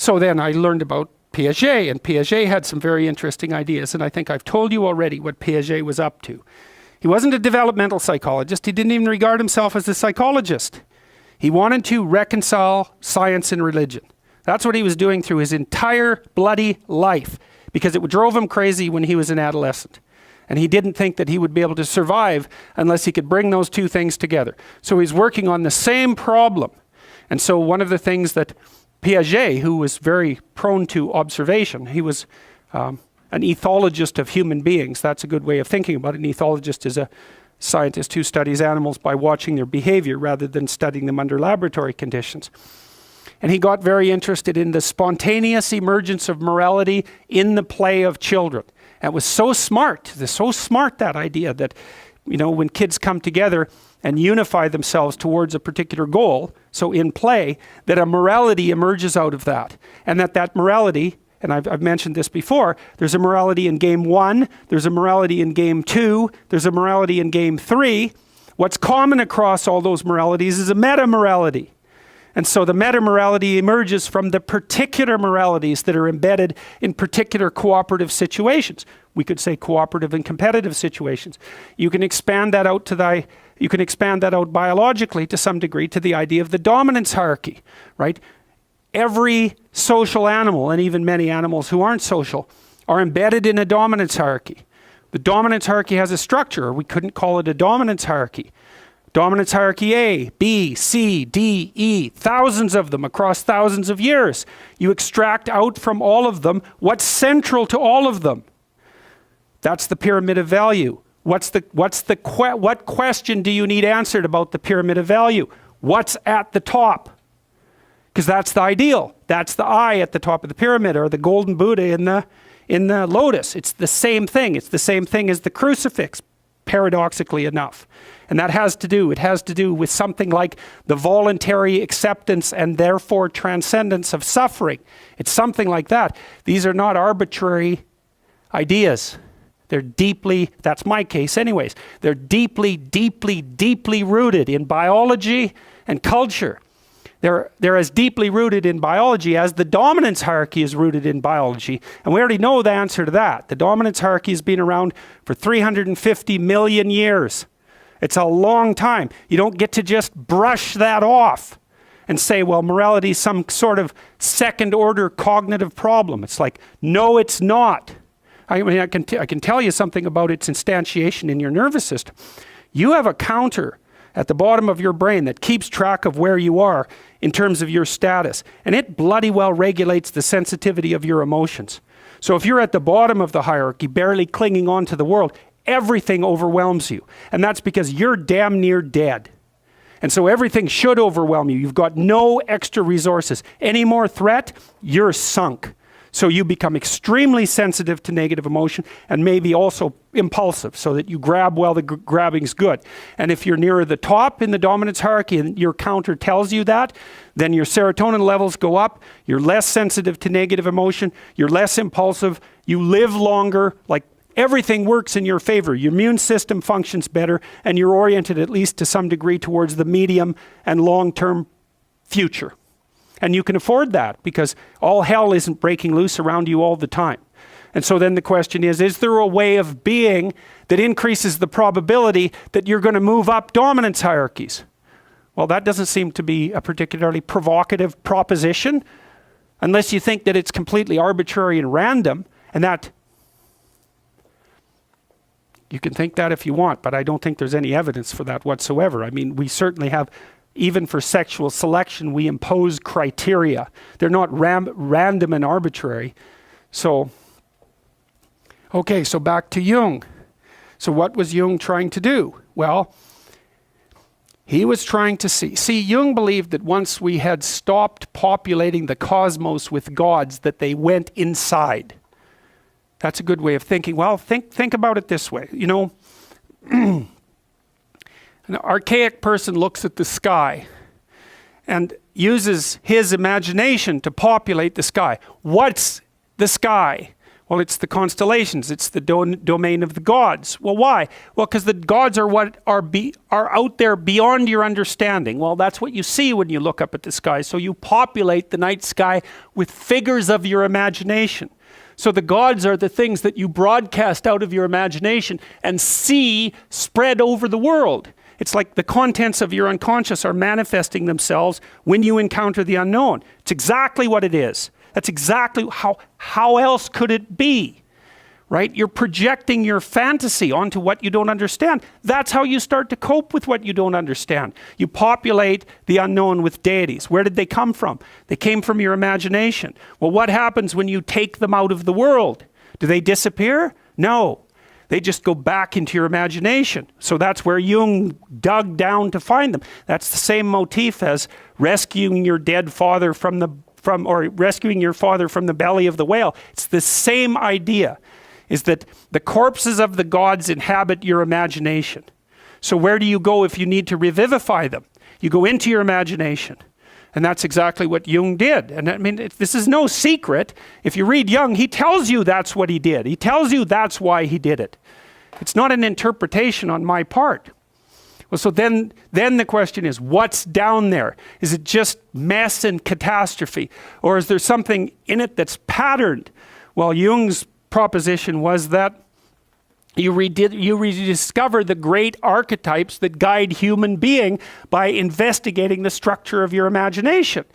So then I learned about Piaget, and Piaget had some very interesting ideas, and I think I've told you already what Piaget was up to. He wasn't a developmental psychologist. He didn't even regard himself as a psychologist. He wanted to reconcile science and religion. That's what he was doing through his entire bloody life, because it drove him crazy when he was an adolescent. And he didn't think that he would be able to survive unless he could bring those two things together. So he's working on the same problem. And so one of the things that Piaget, who was very prone to observation, he was an ethologist of human beings. That's a good way of thinking about it. An ethologist is a scientist who studies animals by watching their behavior rather than studying them under laboratory conditions. And he got very interested in the spontaneous emergence of morality in the play of children. And it was so smart, that idea that, you know, when kids come together and unify themselves towards a particular goal, so in play, that a morality emerges out of that. And that morality, and I've mentioned this before, there's a morality in game 1, there's a morality in game 2, there's a morality in game 3. What's common across all those moralities is a meta-morality. And so the meta-morality emerges from the particular moralities that are embedded in particular cooperative situations. We could say cooperative and competitive situations. You can expand that out biologically to some degree to the idea of the dominance hierarchy, right? Every social animal, and even many animals who aren't social, are embedded in a dominance hierarchy. The dominance hierarchy has a structure. We couldn't call it a dominance hierarchy. Dominance hierarchy A, B, C, D, E, thousands of them across thousands of years. You extract out from all of them what's central to all of them. That's the pyramid of value. What question do you need answered about the pyramid of value? What's at the top? Because that's the ideal. That's the I at the top of the pyramid, or the golden Buddha in the lotus. It's the same thing. It's the same thing as the crucifix, paradoxically enough. And it has to do with something like the voluntary acceptance and therefore transcendence of suffering. It's something like that. These are not arbitrary ideas. They're deeply, that's my case anyways, they're deeply, deeply, deeply rooted in biology and culture. They're as deeply rooted in biology as the dominance hierarchy is rooted in biology. And we already know the answer to that. The dominance hierarchy has been around for 350 million years. It's a long time. You don't get to just brush that off and say, well, morality is some sort of second order cognitive problem. It's like, no, it's not. I mean, I can tell you something about its instantiation in your nervous system. You have a counter at the bottom of your brain that keeps track of where you are in terms of your status. And it bloody well regulates the sensitivity of your emotions. So if you're at the bottom of the hierarchy, barely clinging on to the world, everything overwhelms you. And that's because you're damn near dead. And so everything should overwhelm you. You've got no extra resources. Any more threat, you're sunk. So you become extremely sensitive to negative emotion and maybe also impulsive, so that you grab while the grabbing's good. And if you're nearer the top in the dominance hierarchy and your counter tells you that, then your serotonin levels go up, you're less sensitive to negative emotion, you're less impulsive, you live longer, like everything works in your favor. Your immune system functions better, and you're oriented at least to some degree towards the medium and long-term future. And you can afford that because all hell isn't breaking loose around you all the time. And so then the question is there a way of being that increases the probability that you're going to move up dominance hierarchies? Well, that doesn't seem to be a particularly provocative proposition, unless you think that it's completely arbitrary and random, and that you can think that if you want, but I don't think there's any evidence for that whatsoever. I mean, we certainly have, even for sexual selection, we impose criteria. They're not random and arbitrary. So, okay, so back to Jung. So what was Jung trying to do? Well, he was trying to see, Jung believed that once we had stopped populating the cosmos with gods, that they went inside. That's a good way of thinking. Well, think about it this way. You know, an archaic person looks at the sky and uses his imagination to populate the sky. What's the sky? Well, it's the constellations. It's the domain of the gods. Well, why? Well, because the gods are what are out there beyond your understanding. Well, that's what you see when you look up at the sky. So you populate the night sky with figures of your imagination. So the gods are the things that you broadcast out of your imagination and see spread over the world. It's like the contents of your unconscious are manifesting themselves when you encounter the unknown. It's exactly what it is. That's exactly how else could it be, right? You're projecting your fantasy onto what you don't understand. That's how you start to cope with what you don't understand. You populate the unknown with deities. Where did they come from? They came from your imagination. Well, what happens when you take them out of the world? Do they disappear? No. They just go back into your imagination. So that's where Jung dug down to find them. That's the same motif as rescuing your dead father or rescuing your father from the belly of the whale. It's the same idea, is that the corpses of the gods inhabit your imagination. So where do you go if you need to revivify them? You go into your imagination. And that's exactly what Jung did. And I mean, this is no secret. If you read Jung, he tells you that's what he did. He tells you that's why he did it. It's not an interpretation on my part. Well, so then the question is, what's down there? Is it just mess and catastrophe? Or is there something in it that's patterned? Well, Jung's proposition was that you rediscover the great archetypes that guide human being by investigating the structure of your imagination.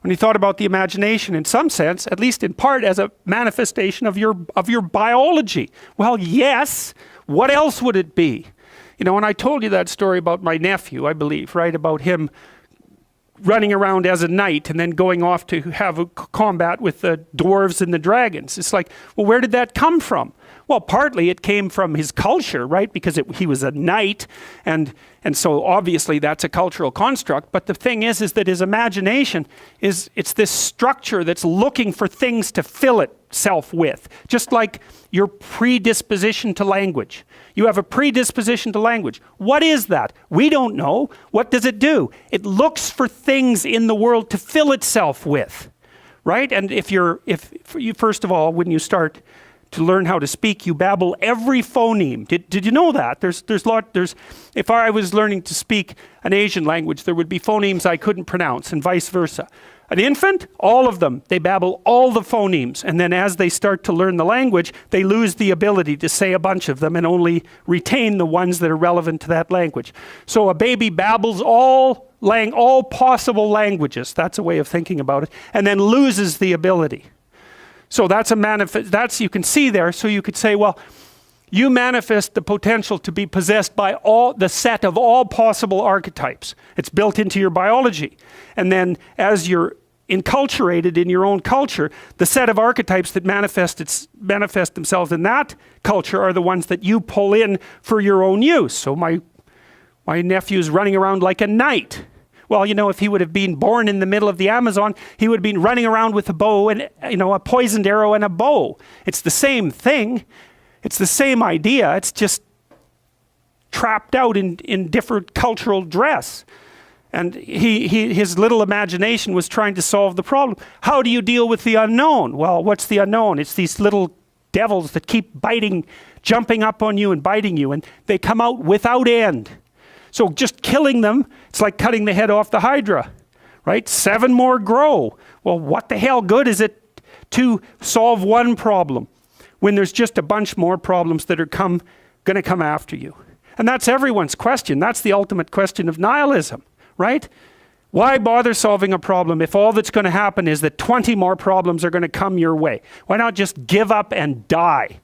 When he thought about the imagination, in some sense, at least in part, as a manifestation of your biology. Well, yes. What else would it be? You know, when I told you that story about my nephew, I believe, right, about him running around as a knight and then going off to have a combat with the dwarves and the dragons. It's like, well, where did that come from? Well, partly it came from his culture, right? Because he was a knight, and so obviously that's a cultural construct. But the thing is that his imagination it's this structure that's looking for things to fill itself with. Just like your predisposition to language. You have a predisposition to language. What is that? We don't know. What does it do? It looks for things in the world to fill itself with, right? And if you first of all, when you start to learn how to speak, you babble every phoneme. Did you know that? If I was learning to speak an Asian language, there would be phonemes I couldn't pronounce and vice versa. An infant, all of them, they babble all the phonemes. And then as they start to learn the language, they lose the ability to say a bunch of them and only retain the ones that are relevant to that language. So a baby babbles all possible languages. That's a way of thinking about it. And then loses the ability. So that's you can see there. So you could say, well, you manifest the potential to be possessed by the set of all possible archetypes. It's built into your biology. And then as you're enculturated in your own culture, the set of archetypes that manifest themselves in that culture are the ones that you pull in for your own use. So my nephew's running around like a knight. Well, you know, if he would have been born in the middle of the Amazon, he would have been running around with a bow and, a poisoned arrow and a bow. It's the same thing. It's the same idea. It's just trapped out in different cultural dress. And his little imagination was trying to solve the problem. How do you deal with the unknown? Well, what's the unknown? It's these little devils that keep jumping up on you and biting you, and they come out without end. So just killing them, it's like cutting the head off the Hydra, right? 7 more grow. Well, what the hell good is it to solve one problem when there's just a bunch more problems that are going to come after you? And that's everyone's question. That's the ultimate question of nihilism, right? Why bother solving a problem if all that's going to happen is that 20 more problems are going to come your way? Why not just give up and die?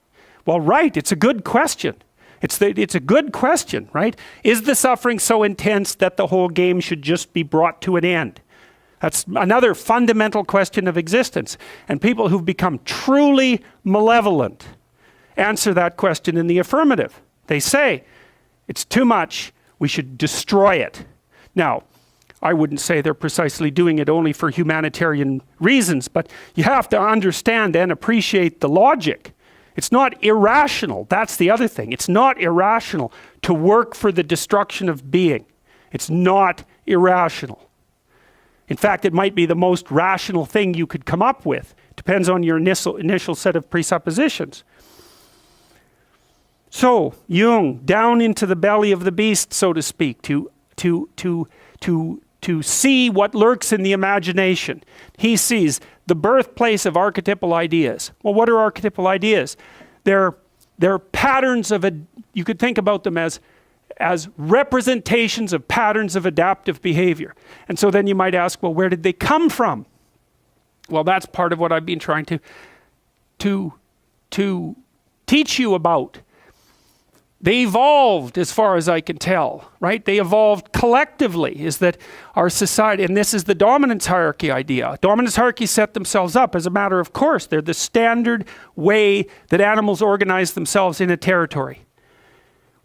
Well, right, it's a good question. It's a good question, right? Is the suffering so intense that the whole game should just be brought to an end? That's another fundamental question of existence. And people who've become truly malevolent answer that question in the affirmative. They say, it's too much, we should destroy it. Now, I wouldn't say they're precisely doing it only for humanitarian reasons, but you have to understand and appreciate the logic. It's not irrational. That's the other thing. It's not irrational to work for the destruction of being. It's not irrational. In fact, it might be the most rational thing you could come up with, to Depends on your initial set of presuppositions. So, Jung, down into the belly of the beast, so to speak, to see what lurks in the imagination. He sees the birthplace of archetypal ideas. Well, what are archetypal ideas? They're patterns of, you could think about them as representations of patterns of adaptive behavior. And so then you might ask, well, where did they come from? Well, that's part of what I've been trying to teach you about. They evolved, as far as I can tell, right? They evolved collectively, is that our society, and this is the dominance hierarchy idea. Dominance hierarchies set themselves up as a matter of course. They're the standard way that animals organize themselves in a territory.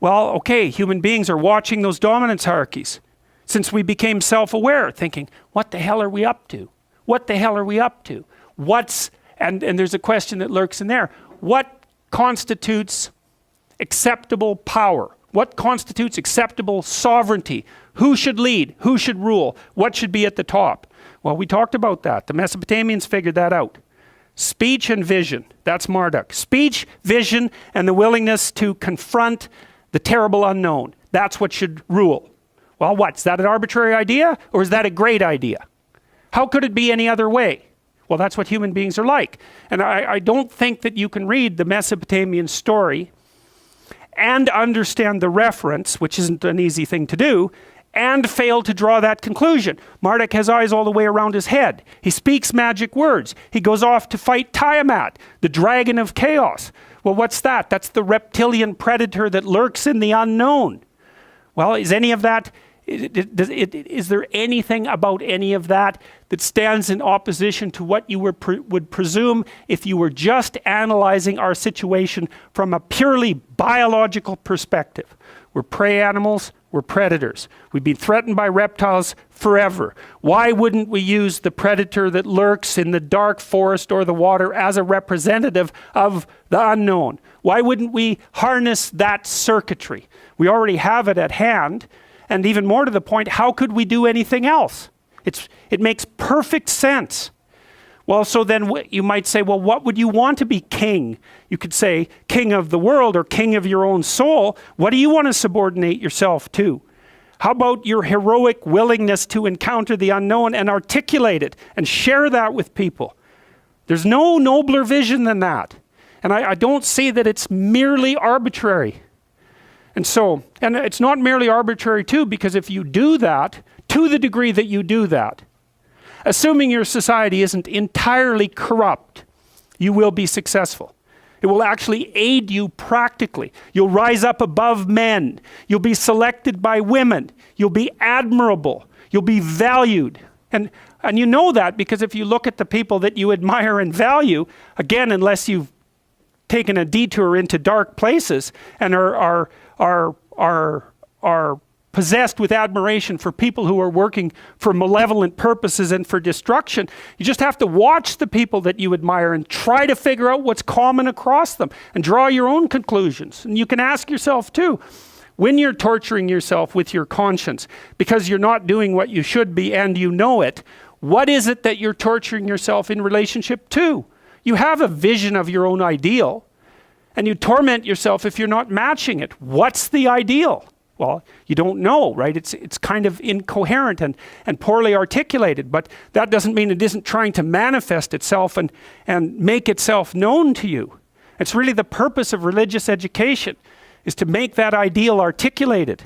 Well, okay, human beings are watching those dominance hierarchies since we became self-aware, thinking, what the hell are we up to? What the hell are we up to? And there's a question that lurks in there. What constitutes acceptable power? What constitutes acceptable sovereignty? Who should lead? Who should rule? What should be at the top? Well, we talked about that. The Mesopotamians figured that out. Speech and vision. That's Marduk. Speech, vision, and the willingness to confront the terrible unknown. That's what should rule. Well, what? Is that an arbitrary idea, or is that a great idea? How could it be any other way? Well, that's what human beings are like. And I don't think that you can read the Mesopotamian story and understand the reference, which isn't an easy thing to do, and fail to draw that conclusion. Marduk has eyes all the way around his head. He speaks magic words. He goes off to fight Tiamat, the dragon of chaos. Well, what's that? That's the reptilian predator that lurks in the unknown. Well, is any of that, is there anything about any of that that stands in opposition to what you would presume if you were just analyzing our situation from a purely biological perspective? We're prey animals, we're predators. We've been threatened by reptiles forever. Why wouldn't we use the predator that lurks in the dark forest or the water as a representative of the unknown? Why wouldn't we harness that circuitry? We already have it at hand. And even more to the point, how could we do anything else? It makes perfect sense. Well, so then you might say, well, what would you want to be king? You could say king of the world or king of your own soul. What do you want to subordinate yourself to? How about your heroic willingness to encounter the unknown and articulate it and share that with people? There's no nobler vision than that. And I don't see that it's merely arbitrary. And it's not merely arbitrary too, because if you do that, to the degree that you do that, assuming your society isn't entirely corrupt, you will be successful. It will actually aid you practically. You'll rise up above men. You'll be selected by women. You'll be admirable. You'll be valued. And you know that because if you look at the people that you admire and value, again, unless you've taken a detour into dark places and are possessed with admiration for people who are working for malevolent purposes and for destruction, you just have to watch the people that you admire and try to figure out what's common across them and draw your own conclusions. And you can ask yourself too, when you're torturing yourself with your conscience because you're not doing what you should be and you know it, what is it that you're torturing yourself in relationship to? You have a vision of your own ideal, and you torment yourself if you're not matching it. What's the ideal? Well, you don't know, right? It's kind of incoherent and poorly articulated, but that doesn't mean it isn't trying to manifest itself and make itself known to you. It's really the purpose of religious education, is to make that ideal articulated.